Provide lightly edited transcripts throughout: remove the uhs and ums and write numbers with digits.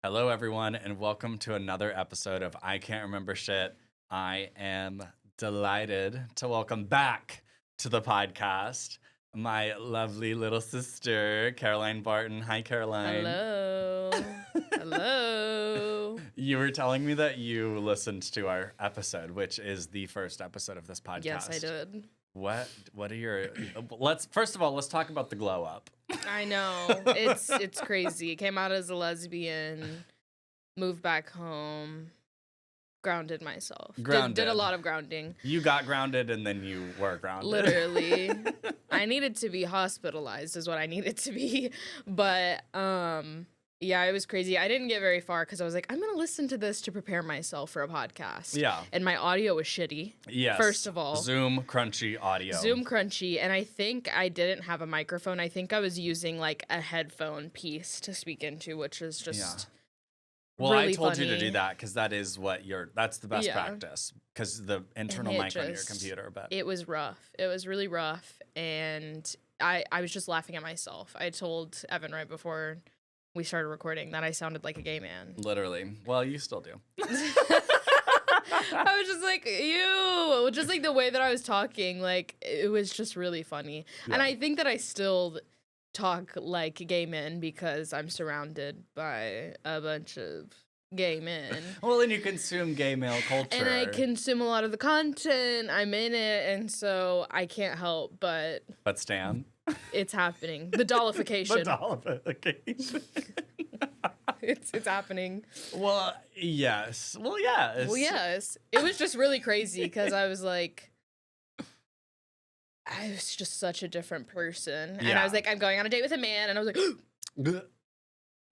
Hello, everyone, and welcome to another episode of I Can't Remember Shit. I am delighted to welcome back to the podcast my lovely little sister, Caroline Barton. Hi, Caroline. Hello. Hello. You were telling me that you listened to our episode, which is the first episode of this podcast. Yes, I did. What are your... First of all, let's talk about the glow up. I know. It's crazy. Came out as a lesbian, moved back home, grounded myself. Did a lot of grounding. You got grounded and then you were grounded. Literally. I needed to be hospitalized is what I needed to be. But yeah, it was crazy. I didn't get very far because I was like, I'm going to listen to this to prepare myself for a podcast. Yeah. And my audio was shitty. Yes. First of all. Zoom crunchy audio. Zoom crunchy. And I think I didn't have a microphone. I think I was using like a headphone piece to speak into, which is just Well, really I told funny. you to do that because that's the best practice because the internal mic on your computer. But it was rough. It was really rough. And I was just laughing at myself. I told Evan right before we started recording that I sounded like a gay man. Literally. Well, you still do. I was just like, ew. Just like the way that I was talking, like, it was just really funny. Yeah. And I think that I still talk like gay men because I'm surrounded by a bunch of gay men. Well, and you consume gay male culture. And I consume a lot of the content. I'm in it. And so I can't help but... But Stan? It's happening. The dollification. The dollification. It's happening. Well, yes. Well, yes. Well, yes. It was just really crazy because I was like... I was just such a different person. And I was like, I'm going on a date with a man. And I was like...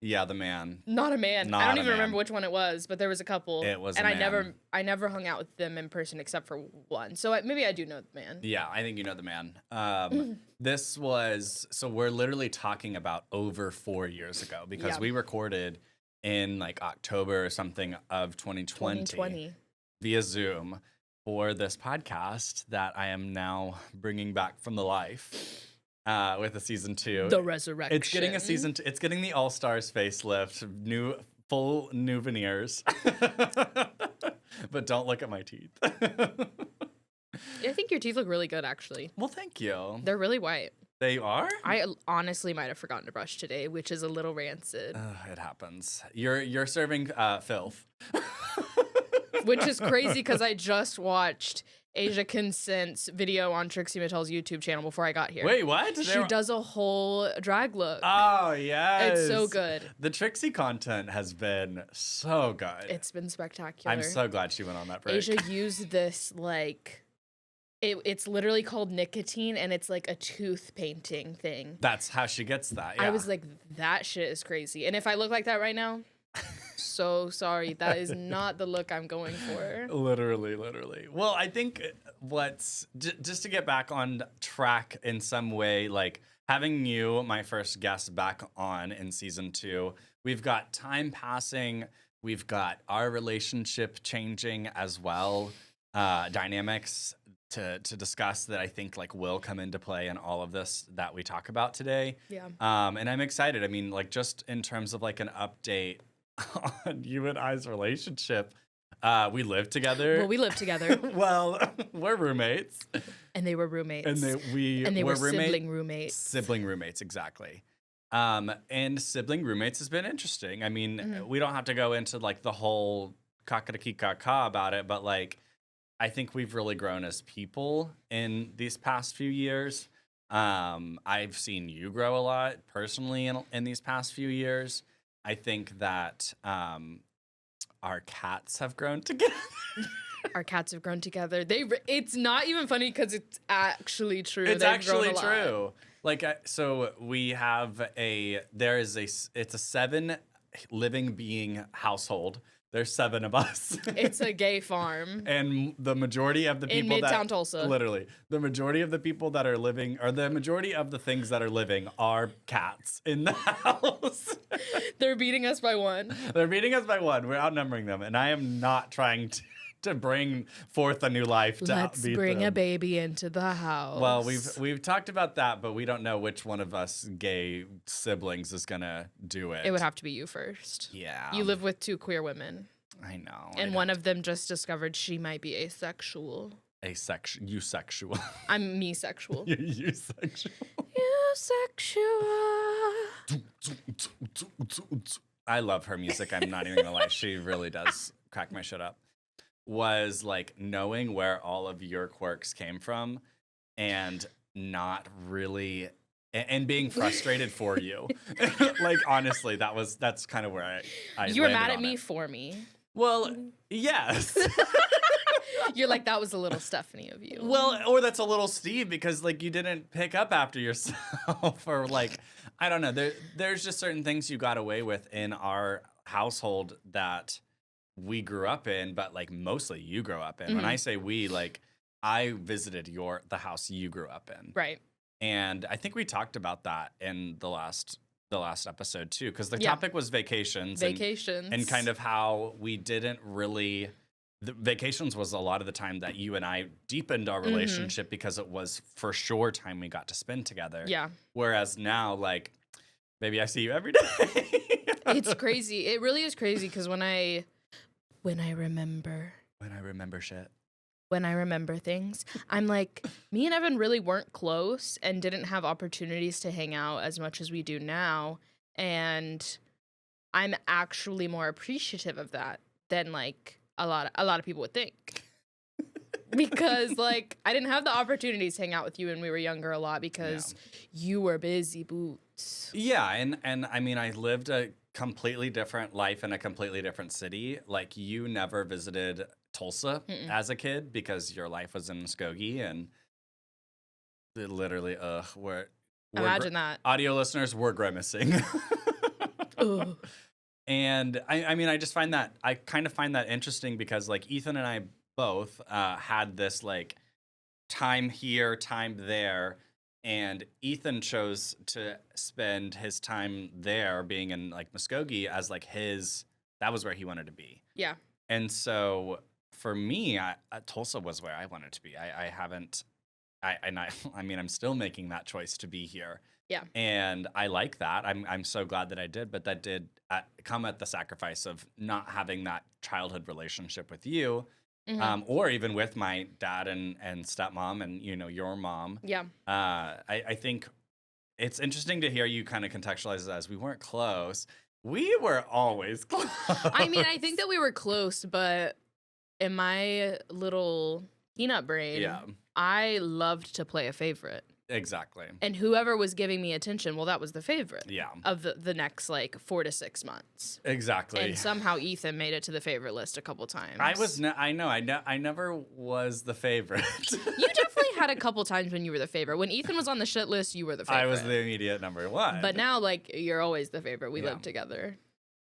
Yeah, the man. Not a man. Not I don't a even man. remember which one it was, but there was a couple. It was and a man. I never hung out with them in person except for one. So maybe I do know the man. Yeah, I think you know the man. So we're literally talking about over 4 years ago because we recorded in like October or something of 2020 via Zoom for this podcast that I am now bringing back from the life. With a season 2. The resurrection. It's getting a season 2. It's getting the All Stars facelift, full new veneers. But don't look at my teeth. I think your teeth look really good, actually. Well, thank you. They're really white. They are? I honestly might have forgotten to brush today, which is a little rancid. It happens. You're serving filth. Which is crazy because I just watched Asia Consent's video on Trixie Mattel's YouTube channel before I got here. Wait, what? She does a whole drag look. Oh, yes. It's so good. The Trixie content has been so good. It's been spectacular. I'm so glad she went on that break. Asia used this, like, it's literally called nicotine, and it's like a tooth painting thing. That's how she gets that, yeah. I was like, that shit is crazy. And if I look like that right now... So sorry, that is not the look I'm going for. Literally. Well, I think just to get back on track in some way, like having you, my first guest, back on in season 2, we've got time passing, we've got our relationship changing as well, dynamics to discuss that I think like will come into play in all of this that we talk about today. Yeah. And I'm excited. I mean, like just in terms of like an update on you and I's relationship. We live together. Well, we live together. Well, we're roommates. And they were roommates. And they were sibling roommates. Sibling roommates, exactly. And sibling roommates has been interesting. I mean, we don't have to go into like the whole kakadaki-kaka about it, but like I think we've really grown as people in these past few years. I've seen you grow a lot personally in these past few years. I think that our cats have grown together. Our cats have grown together. It's not even funny because it's actually true. It's actually true. Like, so we have it's a 7 living being household. There's 7 of us. It's a gay farm. And the majority of the people in Midtown Tulsa. Literally, the majority of the people that are living, or the majority of the things that are living are cats in the house. They're beating us by 1. They're beating us by 1. We're outnumbering them. And I am not trying to bring forth a new life. Let's beat bring them. a baby into the house. Well, we've talked about that, but we don't know which one of us gay siblings is gonna do it. It would have to be you first. Yeah. You live with 2 queer women. I know. And one of them just discovered she might be asexual. Eusexual. I'm me-sexual. You're eusexual. Eusexual. I love her music. I'm not even gonna lie. She really does crack my shit up. Was like knowing where all of your quirks came from and not really and being frustrated for you. Like honestly, that's kind of where I You were landed mad at on me it. for me. Well, yes. You're like, that was a little Stephanie of you. Well, or that's a little Steve because like you didn't pick up after yourself or like I don't know. There's just certain things you got away with in our household that we grew up in, but like mostly you grew up in. When I say we, like I visited the house you grew up in. Right. And I think we talked about that in the last episode too, because the topic was vacations. And kind of how we didn't really. The vacations was a lot of the time that you and I deepened our relationship because it was for sure time we got to spend together. Yeah. Whereas now, like, baby, I see you every day. It's crazy. It really is crazy because when I remember shit. When I remember things, I'm like, me and Evan really weren't close and didn't have opportunities to hang out as much as we do now. And I'm actually more appreciative of that than like a lot of people would think. Because like I didn't have the opportunities to hang out with you when we were younger a lot because you were busy boots. Yeah, and I mean I lived a completely different life in a completely different city. Like you never visited Tulsa as a kid because your life was in Muskogee and it literally we're Imagine that. Audio listeners were grimacing. And I mean I just find that I kind of find that interesting because like Ethan and I both had this like time here, time there, and Ethan chose to spend his time there being in like Muskogee as like that was where he wanted to be. Yeah. And so for me, Tulsa was where I wanted to be. I mean, I'm still making that choice to be here. Yeah. And I like that. I'm so glad that I did, but that did come at the sacrifice of not having that childhood relationship with you. Or even with my dad and stepmom and, you know, your mom. Yeah. I think it's interesting to hear you kind of contextualize it as we weren't close. We were always close. I mean, I think that we were close, but in my little peanut brain, I loved to play a favorite. Exactly. And whoever was giving me attention, well, that was the favorite. Yeah. Of the next like 4 to 6 months. Exactly. And somehow Ethan made it to the favorite list a couple times. I never was the favorite. You definitely had a couple times when you were the favorite. When Ethan was on the shit list, you were the favorite. I was the immediate number one. But now, like, you're always the favorite. We live together.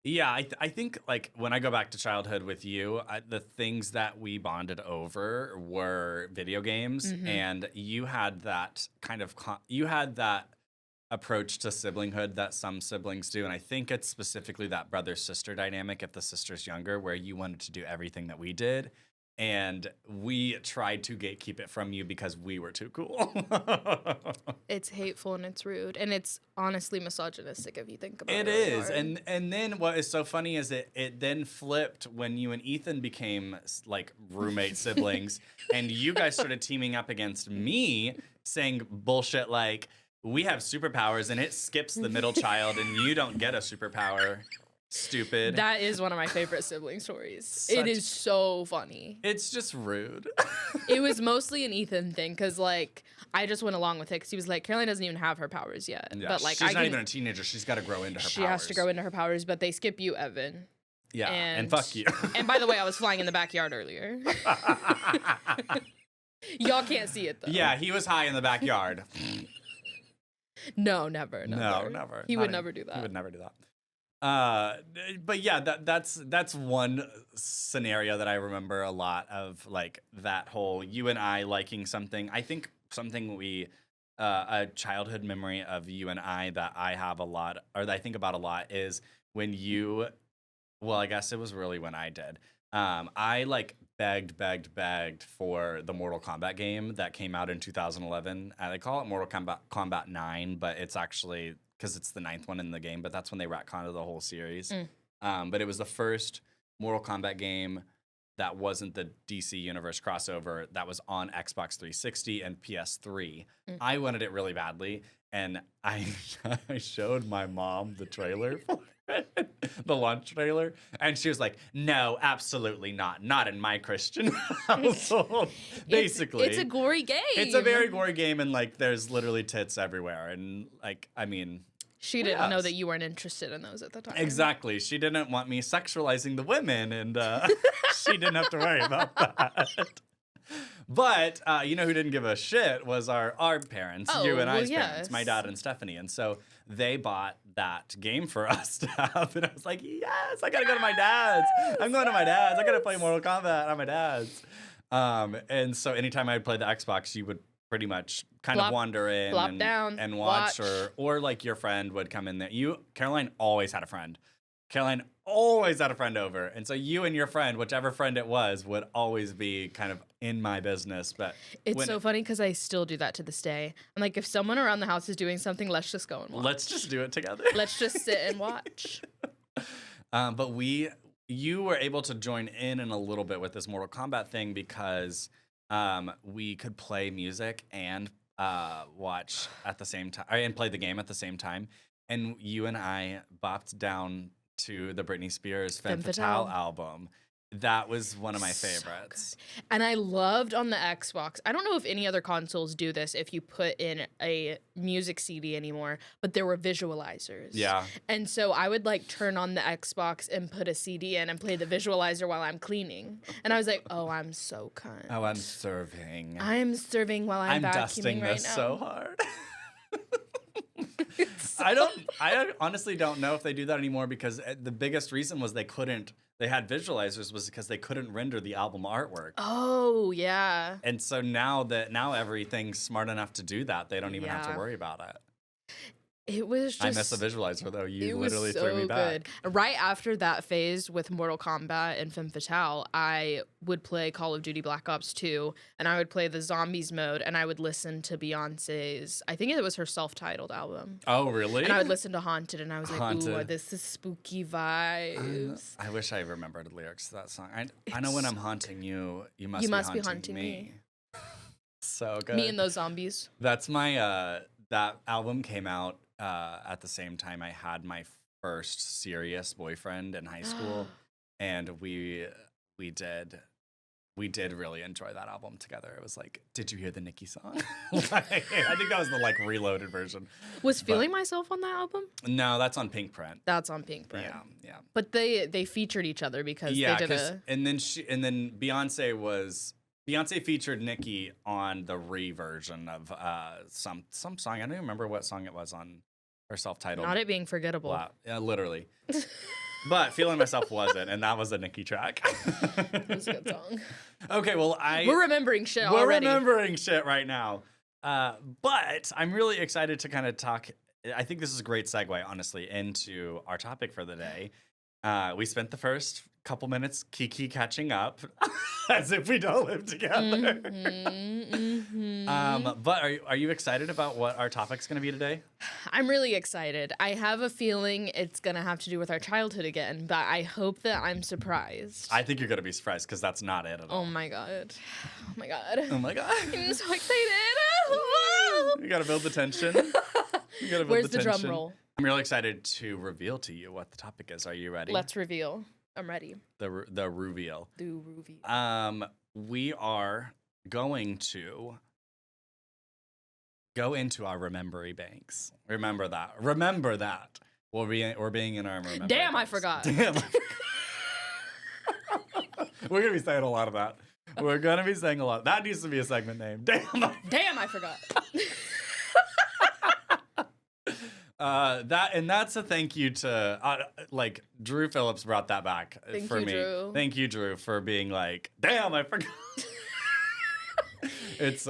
Yeah, I think, like, when I go back to childhood with you, the things that we bonded over were video games, and you had that kind of, you had that approach to siblinghood that some siblings do, and I think it's specifically that brother-sister dynamic if the sister's younger, where you wanted to do everything that we did, and we tried to keep it from you because we were too cool. It's hateful and it's rude, and it's honestly misogynistic if you think about it. It is, and then what is so funny is it then flipped when you and Ethan became like roommate siblings, and you guys started teaming up against me, saying bullshit like we have superpowers and it skips the middle child, and you don't get a superpower. Stupid. That is one of my favorite sibling stories. It is so funny. It's just rude. It was mostly an Ethan thing because, like, I just went along with it because he was like, Caroline doesn't even have her powers yet. Yeah, but like, she's not even a teenager. She's got to grow into her powers. She has to grow into her powers, but they skip you, Evan. Yeah, and fuck you. And by the way, I was flying in the backyard earlier. Y'all can't see it though. Yeah, he was high in the backyard. No, never. No, never. He would never do that. He would never do that. But yeah, that's one scenario that I remember a lot of, like that whole you and I liking something. I think something a childhood memory of you and I that I have a lot, or that I think about a lot, is when I guess it was really when I did. I like begged for the Mortal Kombat game that came out in 2011. They call it Mortal Kombat 9, but it's actually because it's the ninth one in the game, but that's when they retconned the whole series. But it was the first Mortal Kombat game that wasn't the DC Universe crossover that was on Xbox 360 and PS3. I wanted it really badly, and I showed my mom the trailer for it, the launch trailer, and she was like, "No, absolutely not in my Christian household." Basically, it's a gory game. It's a very gory game, and like there's literally tits everywhere, and like I mean. She didn't know that you weren't interested in those at the time. Exactly. She didn't want me sexualizing the women, and she didn't have to worry about that. But you know who didn't give a shit was our parents, you and I's parents, my dad and Stephanie. And so they bought that game for us to have. And I was like, yes, I got to go to my dad's. I'm going to my dad's. I got to play Mortal Kombat at my dad's. And so anytime I'd play the Xbox, you would pretty much kind of wander in and watch. Or like your friend would come in there. Caroline always had a friend. Caroline always had a friend over. And so you and your friend, whichever friend it was, would always be kind of in my business. But it's so funny because I still do that to this day. I'm like, if someone around the house is doing something, let's just go and watch. Let's just do it together. Let's just sit and watch. But you were able to join in a little bit with this Mortal Kombat thing because we could play music and watch at the same time and play the game at the same time. And you and I bopped down to the Britney Spears Femme Fatale album. That was one of my favorites. So and I loved on the Xbox. I don't know if any other consoles do this if you put in a music CD anymore, but there were visualizers. Yeah. And so I would like turn on the Xbox and put a CD in and play the visualizer while I'm cleaning. And I was like, oh, I'm so cunt. Oh, I'm serving. I'm serving while I'm vacuuming dusting right this now. so hard. I honestly don't know if they do that anymore because the biggest reason was they had visualizers was because they couldn't render the album artwork. Oh, yeah. And so now everything's smart enough to do that, they don't even have to worry about it. It was just... I miss a visualizer, though. You literally threw me back. Good. Right after that phase with Mortal Kombat and Femme Fatale, I would play Call of Duty Black Ops 2, and I would play the Zombies mode, and I would listen to Beyonce's... I think it was her self-titled album. Oh, really? And I would listen to Haunted, and I was like, ooh, this is spooky vibes. I wish I remembered the lyrics to that song. I know when I'm haunting you, you must be haunting me. So good. Me and those zombies. That's my... that album came out at the same time I had my first serious boyfriend in high school, and we did really enjoy that album together. It was like, did you hear the Nicki song? I think that was the like reloaded version. Was Feeling Myself on that album? No, that's on Pink Print. That's on Pink Print. Yeah. But they featured each other because they did and then Beyonce featured Nicki on the re-version of some song. I don't even remember what song it was on her self-titled. Not it being forgettable. Yeah, literally. But Feeling Myself wasn't, and that was a Nicki track. It was a good song. Okay, well, we're remembering shit already. We're remembering shit right now. But I'm really excited to kind of talk. I think this is a great segue, honestly, into our topic for the day. We spent the first couple minutes Kiki catching up, as if we don't live together. But are you excited about what our topic's going to be today? I'm really excited. I have a feeling it's going to have to do with our childhood again, but I hope that I'm surprised. I think you're going to be surprised because that's not it at all. Oh my god. Oh my god. Oh my god. I'm so excited. You got to build the tension. Where's the drum roll? I'm really excited to reveal to you what the topic is. Are you ready? Let's reveal. I'm ready. The reveal. The reveal. We are going to go into our memory banks. Remember that. We're being in our memory banks. Damn, I forgot. We're going to be saying a lot of that. We're going to be saying a lot. That needs to be a segment name. Damn, I forgot. That's a thank you to like Drew Phillips brought that back for me. Drew. Thank you, Drew, for being like, damn, I forgot. It's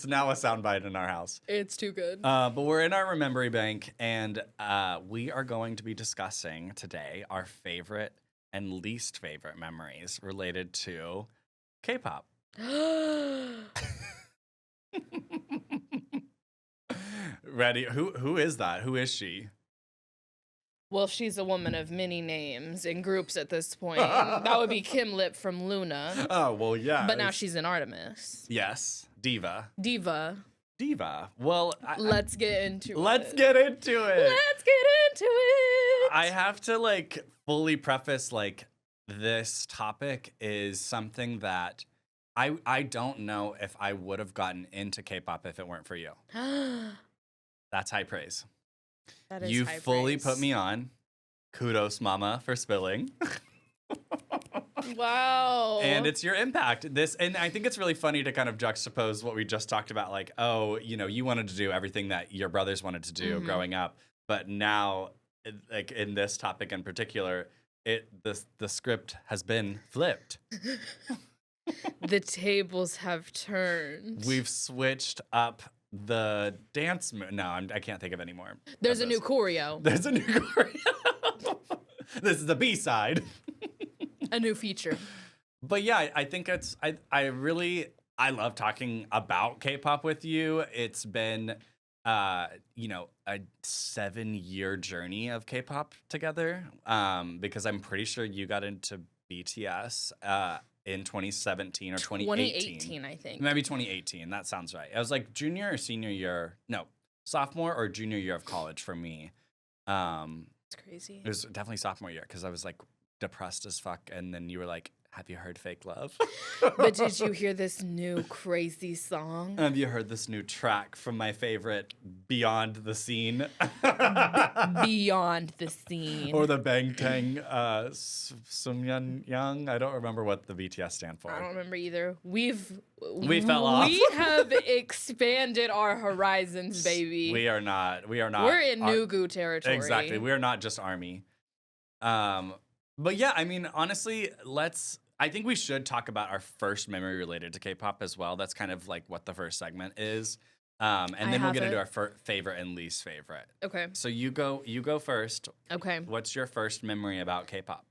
now a soundbite in our house. It's too good. But we're in our memory bank, and we are going to be discussing today our favorite and least favorite memories related to K-pop. Ready? Who is that? Who is she? Well, she's a woman of many names and groups at this point. That would be Kim Lip from Luna. Oh, well, yeah. But now she's in Artemis. Yes. Diva. Well, let's get into it. Let's get into it. I have to like fully preface like this topic is something that I don't know if I would have gotten into K-pop if it weren't for you. That's high praise. That is you high fully praise. put me on. Kudos, mama, for spilling. Wow. And it's your impact. And I think it's really funny to kind of juxtapose what we just talked about. Like, oh, you wanted to do everything that your brothers wanted to do growing up. But now, like in this topic in particular, the script has been flipped. The tables have turned. We've switched up the dance no, I can't think of any more. There's a new choreo. There's a new choreo. This is the B-side. A new feature. But yeah, I think I love talking about K-pop with you. It's been a 7-year journey of K-pop together. Because I'm pretty sure you got into BTS in 2017 or 2018. 2018, I think. Maybe 2018. That sounds right. It was like junior or senior year. No, sophomore or junior year of college for me. It's crazy. It was definitely sophomore year because I was like depressed as fuck. And then you were like, have you heard Fake Love? But did you hear this new crazy song? Have you heard this new track from my favorite Beyond the Scene? Beyond the Scene. Or the Bangtan Sungyeon Young. I don't remember what the BTS stand for. I don't remember either. We fell off. We have expanded our horizons, baby. We are not. We're in Nugu territory. Exactly. We are not just ARMY. But yeah, I mean, honestly, I think we should talk about our first memory related to K-pop as well. That's kind of like what the first segment is. And then we'll get into our favorite and least favorite. Okay. So you go first. Okay. What's your first memory about K-pop?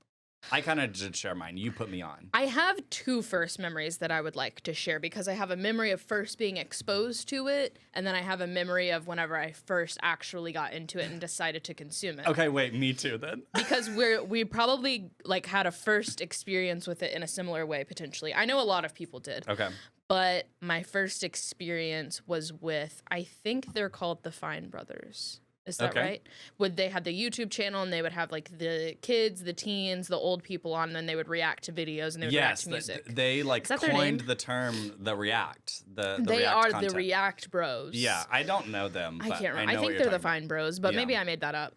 I kind of did share mine. You put me on. I have two first memories that I would like to share because I have a memory of first being exposed to it, and then I have a memory of whenever I first actually got into it and decided to consume it. Okay, wait, me too then. Because we probably like had a first experience with it in a similar way potentially. I know a lot of people did. Okay. But my first experience was with, I think they're called the Fine Brothers. Is that right? They had the YouTube channel and they would have like the kids, the teens, the old people on, and then they would react to videos and they would react to music. They like coined the term the React. They React are content. the React Bros. Yeah, I don't know them. I can't remember. I think they're the Fine Bros, but maybe I made that up.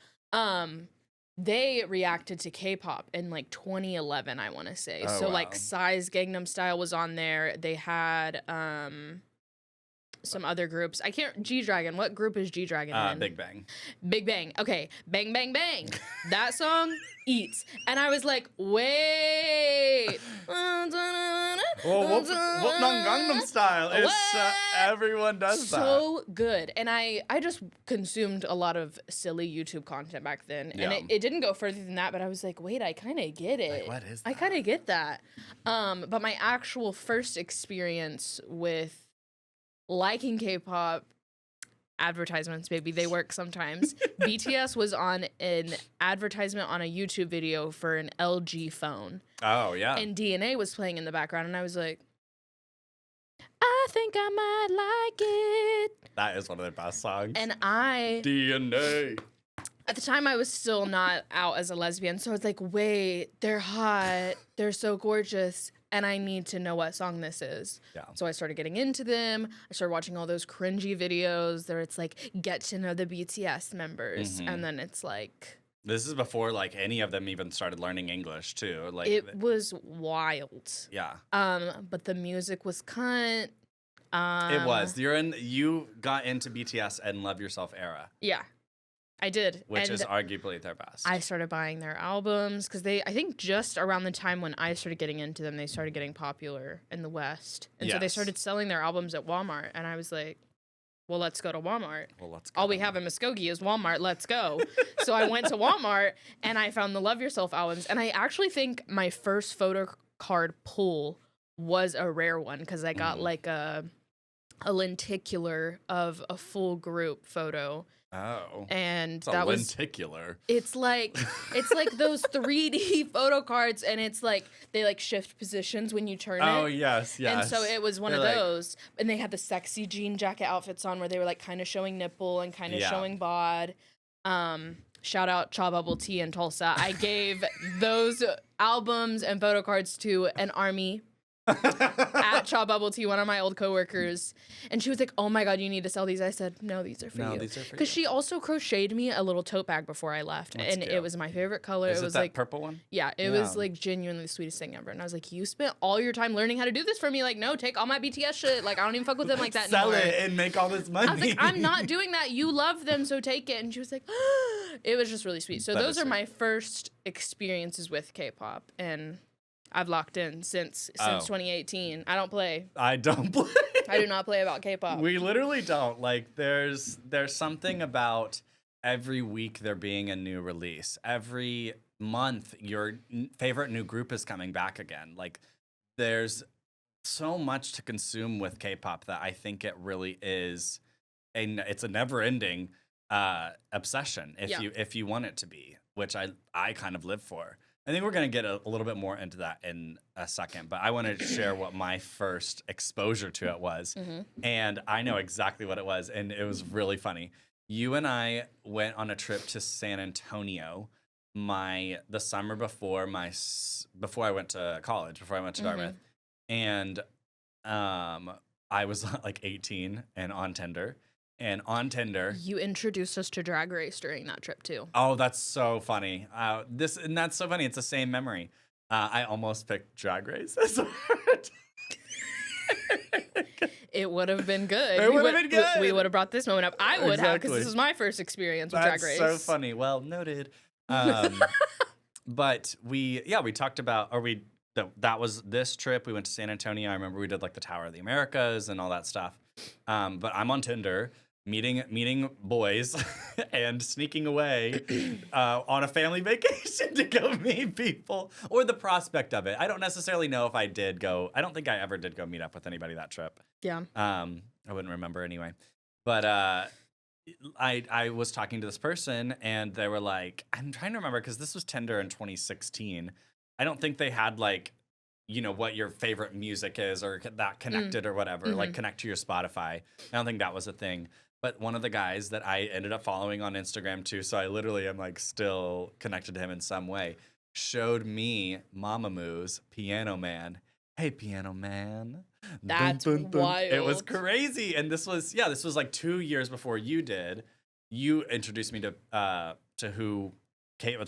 They reacted to K-pop in like 2011, I want to say. Oh, so wow. like Psy's Gangnam Style was on there. They had some other groups. G-Dragon. What group is G-Dragon in? Big Bang. Big Bang. Okay. Bang, bang, bang. That song eats. And I was like, wait. Well, whoop on Gangnam Style. Everyone does that. So good. And I just consumed a lot of silly YouTube content back then. And it didn't go further than that, but I was like, wait, I kind of get it. Like, what is that? I kind of get that. But my actual first experience with liking K-pop, advertisements, baby, they work sometimes. BTS was on an advertisement on a YouTube video for an LG phone. Oh, yeah. And DNA was playing in the background, and I was like, I think I might like it. That is one of their best songs. And DNA. At the time, I was still not out as a lesbian, so I was like, wait, they're hot, they're so gorgeous, and I need to know what song this is. Yeah. So I started getting into them. I started watching all those cringy videos where it's like, get to know the BTS members. Mm-hmm. And then it's like... This is before like any of them even started learning English too. Like it was wild. Yeah. But the music was cunt. It was. You got into BTS and Love Yourself era. Yeah. I did. Which is arguably their best. I started buying their albums because I think just around the time when I started getting into them, they started getting popular in the West. And so they started selling their albums at Walmart. And I was like, well, let's go to Walmart. Well, let's go. All we have in Muskogee is Walmart. Let's go. So I went to Walmart and I found the Love Yourself albums. And I actually think my first photo card pull was a rare one because I got like a lenticular of a full group photo. Oh, and it's that a was lenticular. it's like those 3D photo cards, and it's like they like shift positions when you turn it. Oh yes. And so it was one of those, and they had the sexy jean jacket outfits on where they were like kind of showing nipple and kind of showing bod. Shout out Chaw Bubble Tea in Tulsa. I gave those albums and photo cards to an army at Chaw Bubble Tea, one of my old coworkers, and she was like, "Oh my god, you need to sell these." I said, "No, these are for you." These are for you. Because she also crocheted me a little tote bag before I left, That's and cute. it was my favorite color. Is it was that like purple one? Yeah, it was like genuinely the sweetest thing ever. And I was like, "You spent all your time learning how to do this for me. Like, no, take all my BTS shit. Like, I don't even fuck with them like that Sell anymore." it and make all this money. I was like, "I'm not doing that. You love them, so take it." And she was like, it was just really sweet. So those are my first experiences with K-pop, and I've locked in since 2018. I don't play. I don't play. I do not play about K-pop. We literally don't. Like, there's something about every week there being a new release. Every month, your favorite new group is coming back again. Like, there's so much to consume with K-pop that I think it really is it's a never-ending obsession if you want it to be, which I kind of live for. I think we're going to get a little bit more into that in a second, but I want to share what my first exposure to it was. And I know exactly what it was, and it was really funny. You and I went on a trip to San Antonio the summer before I went to college, before I went to Dartmouth. And I was like 18 and on Tinder. And on Tinder, you introduced us to Drag Race during that trip too. Oh, that's so funny. That's so funny. It's the same memory. I almost picked Drag Race as a word. It would have been good. It would have been good. We would have brought this moment up. I would have, because this is my first experience with Drag Race. That's so funny. Well, noted. But we talked about, that was this trip. We went to San Antonio. I remember we did like the Tower of the Americas and all that stuff. But I'm on Tinder, meeting boys and sneaking away on a family vacation to go meet people, or the prospect of it. I don't necessarily know if I did go. I don't think I ever did go meet up with anybody that trip. Yeah. I wouldn't remember anyway. But I was talking to this person, and they were like, I'm trying to remember, because this was Tinder in 2016. I don't think they had like, what your favorite music is, or that connected or whatever, like connect to your Spotify. I don't think that was a thing. But one of the guys that I ended up following on Instagram too, so I literally am like still connected to him in some way, showed me Mamamoo's Piano Man. Hey, Piano Man. That's dun, dun, dun. wild. It was crazy. And this was like 2 years before you did. You introduced me to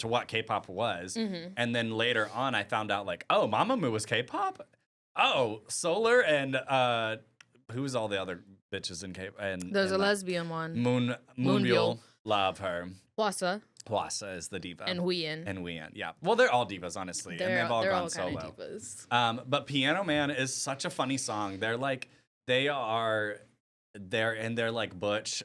what K-pop was. And then later on, I found out like, oh, Mamamoo was K-pop? Oh, Solar and who's all the other bitches in K-pop? And there's a lesbian one. Moonbyul. Love her. Hwasa is the diva. and Huiyin. Yeah. Well, they're all divas, honestly. And they've all gone solo. Kind of divas. But Piano Man is such a funny song. They're like butch,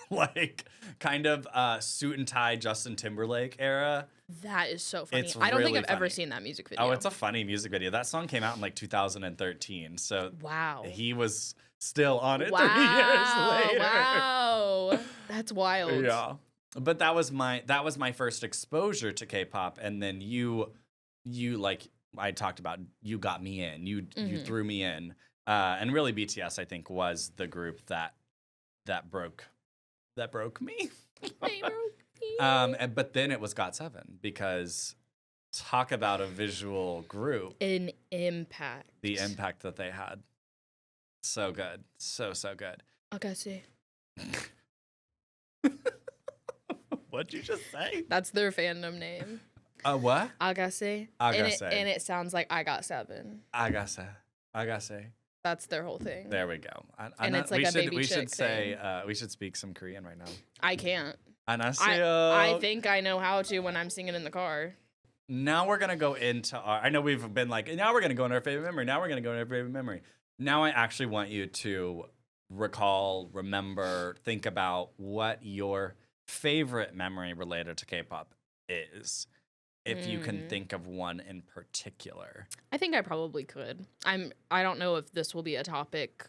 like kind of suit and tie Justin Timberlake era. That is so funny. It's I don't think really I've ever funny. seen that music video. Oh, it's a funny music video. That song came out in like 2013. So wow. He was still on it 3 years later. Wow. That's wild. Yeah. But that was my first exposure to K-pop, and then you like I talked about, you got me in. You threw me in. And really BTS I think was the group that broke me. But then it was GOT7, because talk about a visual group. An impact. The impact that they had. So good. So good. Agase. What'd you just say? That's their fandom name. What? Agase. Agase. And it sounds like I got 7. Agase. That's their whole thing. There we go. It's like a baby chick thing. We should speak some Korean right now. I can't. 안녕하세요. I think I know how to when I'm singing in the car. Now we're going to go into I know we've been like, now we're going to go into our favorite memory. Now I actually want you to recall, remember, think about what your favorite memory related to K-pop is. if you can think of one in particular. I think I probably could. I don't know if this will be a topic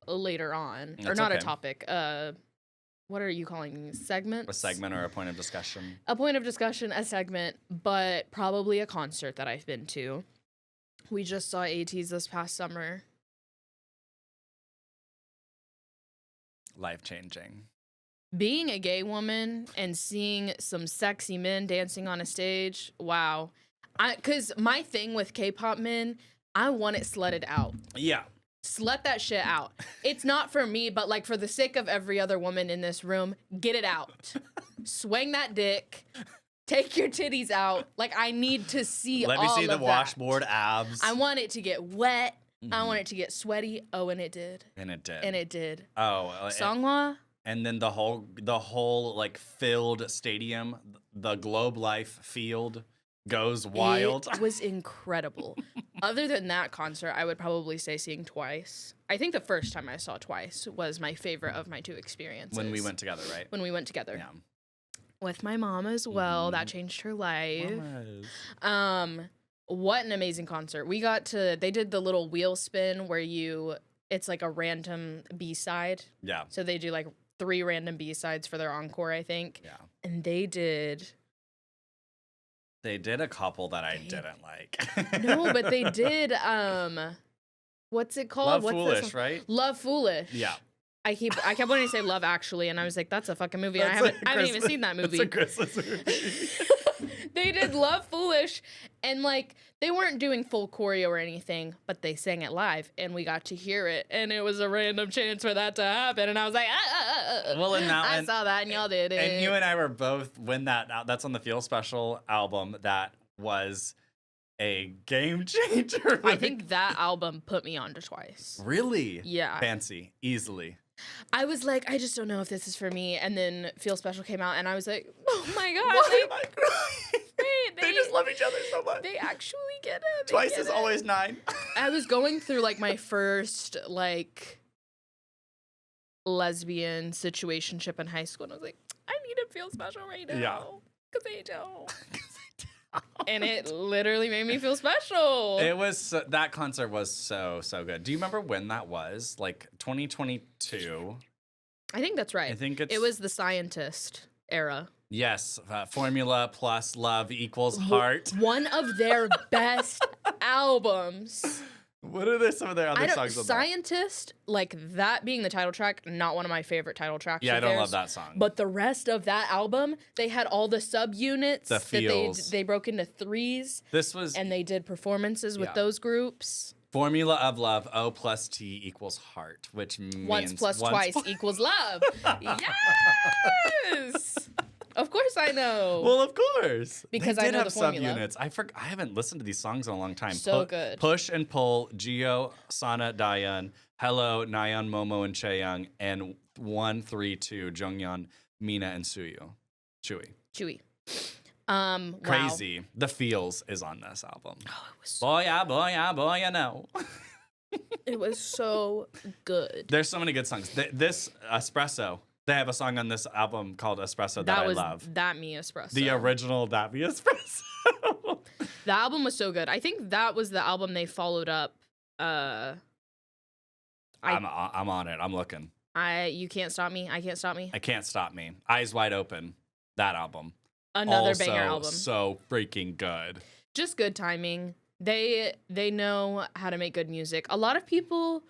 later on. Or not a topic. What are you calling these? Segments? A segment or a point of discussion. A point of discussion, a segment, but probably a concert that I've been to. We just saw Atinys this past summer. Life-changing. Being a gay woman and seeing some sexy men dancing on a stage, wow. Because my thing with K-pop men, I want it sledded out. Yeah. Slut that shit out. It's not for me, but like for the sake of every other woman in this room, get it out. Swing that dick. Take your titties out. Like, I need to see all of that. Let me see the washboard abs. I want it to get wet. I want it to get sweaty. Oh, and it did. And it did. And it did. Oh. Songhwa. And then the whole like filled stadium, the Globe Life field goes wild. It was incredible. Other than that concert, I would probably say seeing Twice. I think the first time I saw Twice was my favorite of my two experiences. When we went together, right? When we went together. Yeah. With my mom as well. That changed her life. Mamas. What an amazing concert. They did the little wheel spin where it's like a random B-side. Yeah. So they do like 3 random B-sides for their encore, I think. Yeah. And they did a couple that I didn't like. No, but they did what's it called? Love Foolish, right? Love Foolish. Yeah. I kept wanting to say Love Actually, and I was like, that's a fucking movie. I haven't even seen that movie. It's a Christmas movie. They did Love Foolish, and like they weren't doing full choreo or anything, but they sang it live, and we got to hear it, and it was a random chance for that to happen, and I was like, Well, and that I saw that, and y'all did it. And you and I were both that's on the Feel Special album. That was a game changer. I think that album put me on to Twice. Really? Yeah. Fancy, easily. I was like, I just don't know if this is for me. And then Feel Special came out, and I was like, oh my God. Why am I crying? They just love each other so much. They actually get it. Twice is always 9. I was going through like my first like lesbian situationship in high school, and I was like, I need to feel special right now. Yeah. Because I don't. And it literally made me feel special. That concert was so good. Do you remember when that was? Like 2022. I think that's right. I think it was the Scientist era. Yes, Formula plus Love equals Heart. One of their best albums. What are some of their other songs? Scientist, like that being the title track, not one of my favorite title tracks. Yeah, I don't love that song. But the rest of that album, they had all the subunits that they broke into 3s. And they did performances with those groups. Formula of Love, O plus T equals Heart, which means once plus twice equals love. Yes. Of course I know. Well, of course. Because I know the formula. Subunits. I haven't listened to these songs in a long time. So good. Push and Pull, Geo, Sana, Dayan, Hello, Nayeon, Momo, and Chaeyoung, and 132, Jonghyun, Mina, and Chewy. Crazy. Wow. The Feels is on this album. Oh, it was so Boy, I know. It was so good. There's so many good songs. This Espresso. They have a song on this album called Espresso that I love. That Me Espresso. The original That Me Espresso. The album was so good. I think that was the album they followed up. I'm on it. I'm looking. You Can't Stop Me. I Can't Stop Me. I Can't Stop Me. Eyes Wide Open. That album. Another banger album. So freaking good. Just good timing. They know how to make good music. A lot of people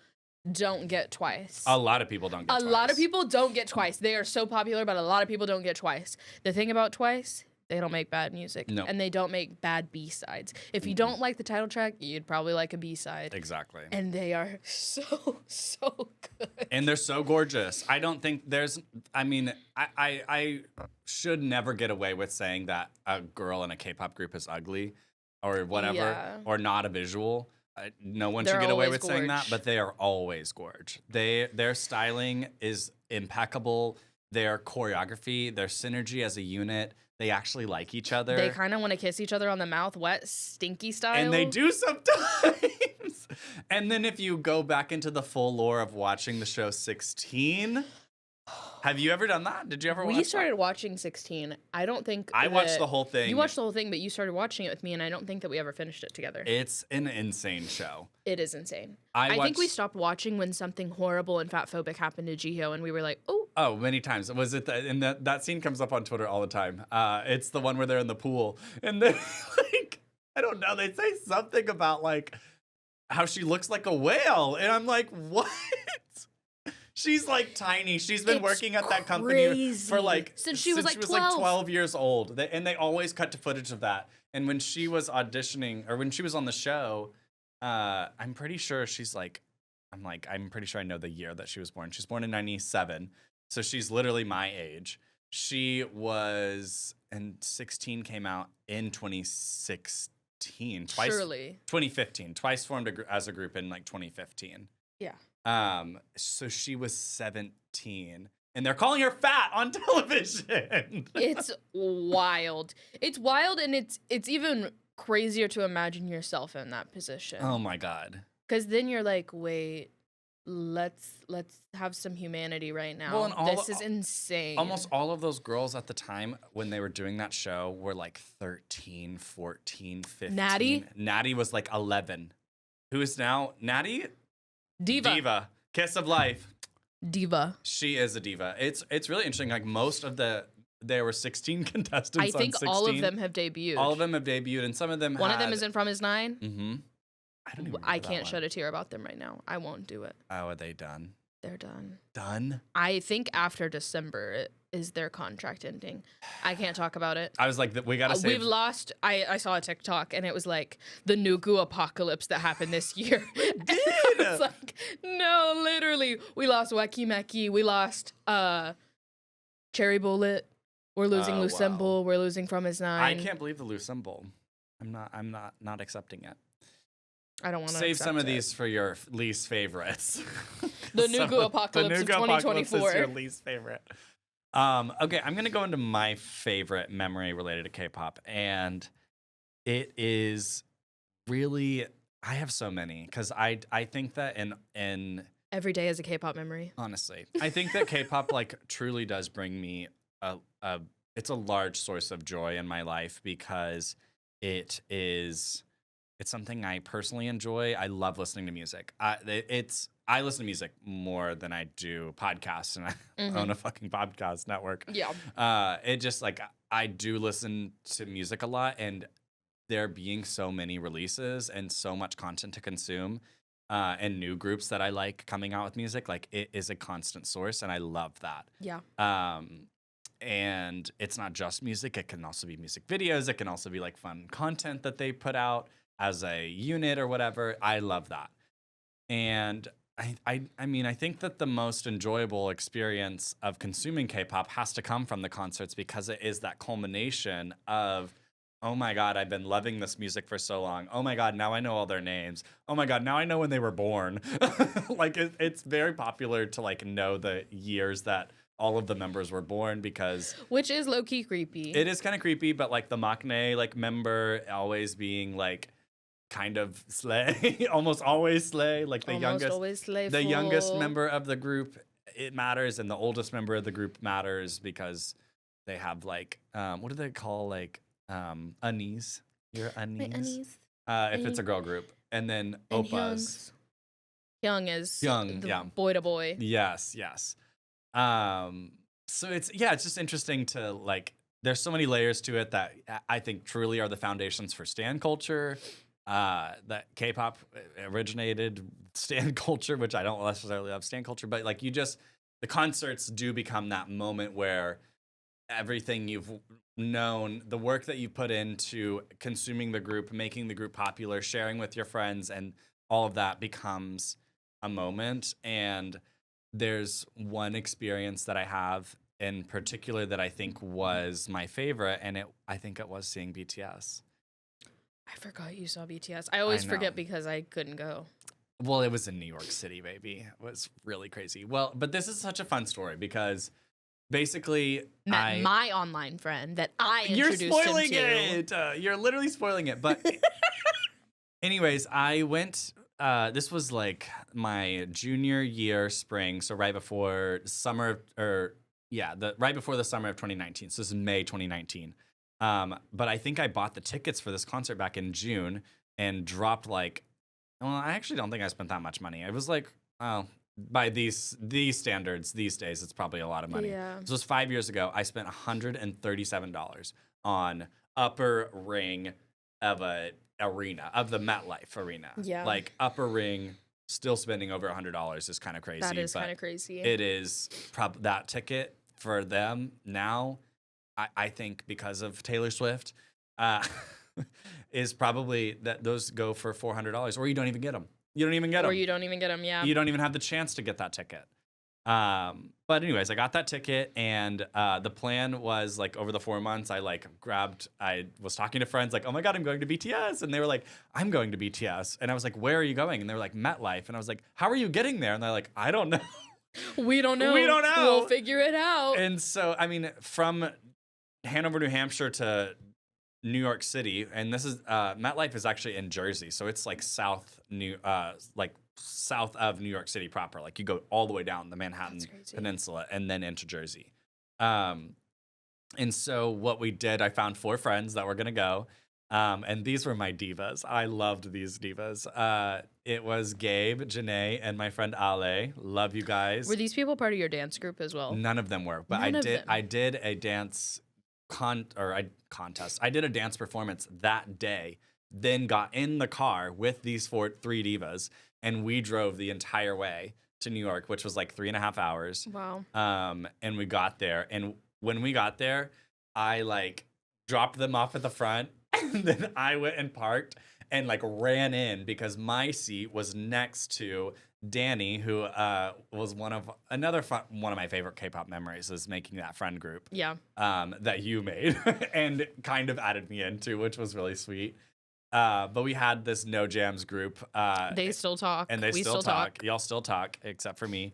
don't get Twice. A lot of people don't get Twice. A lot of people don't get Twice. They are so popular, but a lot of people don't get Twice. The thing about Twice, they don't make bad music. No. And they don't make bad B-sides. If you don't like the title track, you'd probably like a B-side. Exactly. And they are so good. And they're so gorgeous. I don't think I should never get away with saying that a girl in a K-pop group is ugly or whatever, or not a visual. No one should get away with saying that, but they are always gorge. Their styling is impeccable. Their choreography, their synergy as a unit, they actually like each other. They kind of want to kiss each other on the mouth, wet, stinky style. And they do sometimes. And then if you go back into the full lore of watching the show 16, Have you ever done that? Did you ever watch We started watching 16. I don't think I watched the whole thing. You watched the whole thing, but you started watching it with me, and I don't think that we ever finished it together. It's an insane show. It is insane. I think we watched- stopped watching when something horrible and fatphobic happened to Jiho, and we were like, oh. Oh, many times. Was it and that scene comes up on Twitter all the time. It's the one where they're in the pool and then like I don't know, they say something about like how she looks like a whale, and I'm like, what? She's like tiny. She's been working at that company for like since she was like 12. 12 years old. And they always cut to footage of that. And when she was auditioning or when she was on the show, I'm pretty sure I'm pretty sure I know the year that she was born. She's born in 97. So she's literally my age. She was, and 16 came out in 2016. Twice, Surely. 2015. Twice formed as a group in like 2015. Yeah. So she was 17, and they're calling her fat on television. It's wild. It's wild, and it's even crazier to imagine yourself in that position. Oh my God. Because then you're like, wait, let's have some humanity right now. Well, and this is insane. Almost all of those girls at the time when they were doing that show were like 13, 14, 15. Natty was like 11. Who is now Natty? Diva. Kiss of life. Diva. She is a diva. It's really interesting. Like there were 16 contestants. I think on 16. all of them have debuted. All of them have debuted, and some of them. One of them isn't from his 9. Mm-hmm. I don't even. I can't shed a tear about them right now. I won't do it. Oh, are they done? They're done. Done? I think after December is their contract ending. I can't talk about it. I was like, we gotta save. We've lost. I saw a TikTok and it was like the Nuku apocalypse that happened this year. It's like, no, literally, we lost Wacky Meki. We lost Cherry Bullet. We're losing Lucemble. We're losing From His 9. I can't believe the Lucemble. I'm not accepting it. I don't want to save some of these for your least favorites. The Nuku apocalypse of 2024 is your least favorite. Okay, I'm gonna go into my favorite memory related to K-pop, and it is really I have so many because I think that in every day is a K-pop memory. Honestly, I think that K-pop like truly does bring me it's a large source of joy in my life because it's something I personally enjoy. I love listening to music. I listen to music more than I do podcasts, and I own a fucking podcast network. Yeah. It just like I do listen to music a lot, and there being so many releases and so much content to consume, and new groups that I like coming out with music, like it is a constant source, and I love that. Yeah. And it's not just music; it can also be music videos. It can also be like fun content that they put out as a unit or whatever. I love that. And I mean, I think that the most enjoyable experience of consuming K-pop has to come from the concerts because it is that culmination of, oh my God, I've been loving this music for so long. Oh my God, now I know all their names. Oh my God, now I know when they were born. Like it's very popular to like know the years that all of the members were born because which is low-key creepy. It is kind of creepy, but like the maknae like member always being like kind of slay, almost always slay, like the youngest member of the group, it matters, and the oldest member of the group matters because they have like what do they call like Atinys? You're Atinys. If it's a girl group, and then oppas. Hyung is yeah, boy to boy. Yes. So it's just interesting to like. There's so many layers to it that I think truly are the foundations for stan culture. That K-pop originated stan culture, which I don't necessarily love stan culture, but like the concerts do become that moment where everything you've known, the work that you put into consuming the group, making the group popular, sharing with your friends, and all of that becomes a moment. And there's one experience that I have in particular that I think was my favorite, and I think it was seeing BTS. I forgot you saw BTS. I always forget because I couldn't go. Well, it was in New York City, baby. It was really crazy. Well, but this is such a fun story because basically met my online friend that I introduced him to. You're spoiling it. You're literally spoiling it. But anyways, I went. This was like my junior year spring, so right before summer or Yeah, right before the summer of 2019. So this is May 2019. But I think I bought the tickets for this concert back in June and dropped like, well, I actually don't think I spent that much money. It was like, oh, by these standards these days, it's probably a lot of money. Yeah. So it was 5 years ago. I spent $137 on upper ring of a arena, of the MetLife Arena. Yeah. Like upper ring, still spending over $100 is kind of crazy. That is kind of crazy. It is that ticket for them now, I think because of Taylor Swift, is probably that those go for $400, or you don't even get them. You don't even get them. Or you don't even get them, yeah. You don't even have the chance to get that ticket. But anyways, I got that ticket, and the plan was like over the 4 months, I was talking to friends like, oh my God, I'm going to BTS. And they were like, I'm going to BTS. And I was like, where are you going? And they were like, MetLife. And I was like, how are you getting there? And they're like, I don't know. We don't know. We don't know. We'll figure it out. And so, I mean, from Hanover, New Hampshire to New York City, and this is MetLife is actually in Jersey, so it's like south of New York City proper. Like you go all the way down the Manhattan Peninsula and then into Jersey. And so what we did, I found 4 friends that were gonna go, and these were my divas. I loved these divas. It was Gabe, Janae, and my friend Ale. Love you guys. Were these people part of your dance group as well? None of them were, but I did a dance contest. I did a dance performance that day, then got in the car with these 3 divas, and we drove the entire way to New York, which was like 3.5 hours. Wow. And we got there, and when we got there, I like dropped them off at the front, and then I went and parked and like ran in because my seat was next to Danny, who was one of my favorite K-pop memories is making that friend group. Yeah. That you made and kind of added me into, which was really sweet. But we had this No Jams group. They still talk. And we still talk. Y'all still talk, except for me,